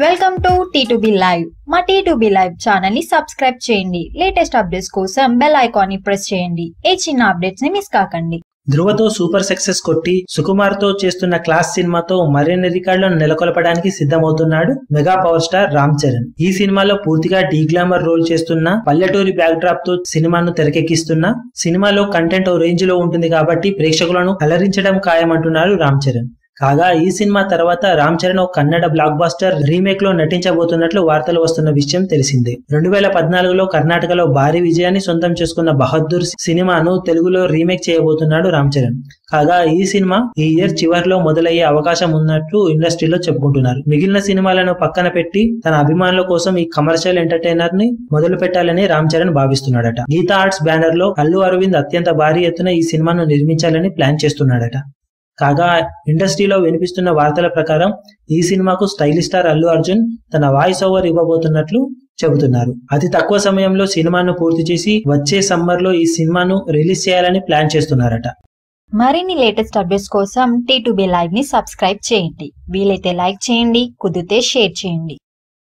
Welcome to T2B live. మా T2B live channel ని subscribe చేయండి. లేటెస్ట్ అప్డేట్స్ కోసం బెల్ ఐకాన్ ని ప్రెస్ చేయండి. ఏ చిన్న అప్డేట్స్ ని మిస్ కాకండి. ధృవతో సూపర్ సక్సెస్ కొట్టి సుకుమార్ తో చేస్తున్న క్లాస్ సినిమాతో మరిన్ని రికార్డులను నెలకొల్పడానికి సిద్ధమవుతున్నాడు mega power star Ram Charan. ఈ సినిమాలో పూర్తిగా డీ గ్లామర్ రోల్ చేస్తున్న, పల్లెటూరి బ్యాక్ డ్రాప్ తో సినిమాను తెరకెక్కిస్తున్న, సినిమాలో కంటెంట్ ఓ రేంజ్ లో ఉంటుంది కాబట్టి ప్రేక్షకులను అలరించడం ఖాయమంటున్నారు రామ్ చరణ్. కాగా ఈ సినిమా తర్వాత రామ్ చరణ్ ఒక కన్నడ బ్లాక్ బాస్టర్ రీమేక్ లో నటించబోతున్నట్లు వార్తలు వస్తున్న విషయం తెలిసిందే. 2014లో కర్ణాటకలో భారీ విజయాన్ని సొంతం చేసుకున్న బహదూర్ సినిమాను తెలుగులో రీమేక్ చేయబోతున్నాడు రామ్ చరణ్. కాగా ఈ సినిమా ఈ ఇయర్ చివరిలో మొదలయ్యే అవకాశం ఉన్నట్లు ఇండస్ట్రీలో చెప్పుకుంటున్నారు. మిగిలిన సినిమాలను పక్కన పెట్టి తన అభిమానుల కోసం ఈ కమర్షియల్ ఎంటర్టైనర్ ని మొదలు పెట్టాలని రామ్ చరణ్ భావిస్తున్నాడట. గీతా ఆర్ట్స్ బ్యానర్ లో అల్లు అరవింద్ అత్యంత భారీ ఎత్తున ఈ సినిమాను నిర్మించాలని ప్లాన్ చేస్తున్నాడట. కాగా ఇండస్ట్రీలో వినిపిస్తున్న వార్తల ప్రకారం ఈ సినిమాకు స్టైలిష్ స్టార్ అల్లు అర్జున్ తన వాయిస్ ఓవర్ ఇవ్వబోతున్నట్లు చెబుతున్నారు. అతి తక్కువ సమయంలో సినిమాను పూర్తి చేసి వచ్చే సమ్మర్ లో ఈ సినిమాను రిలీజ్ చేయాలని ప్లాన్ చేస్తున్నారట. మరిన్ని లేటెస్ట్ అప్డేట్స్ కోసం T2B లైవ్ ని సబ్స్క్రైబ్ చేయండి. వీలైతే లైక్ చేయండి, కుదిరితే షేర్ చేయండి.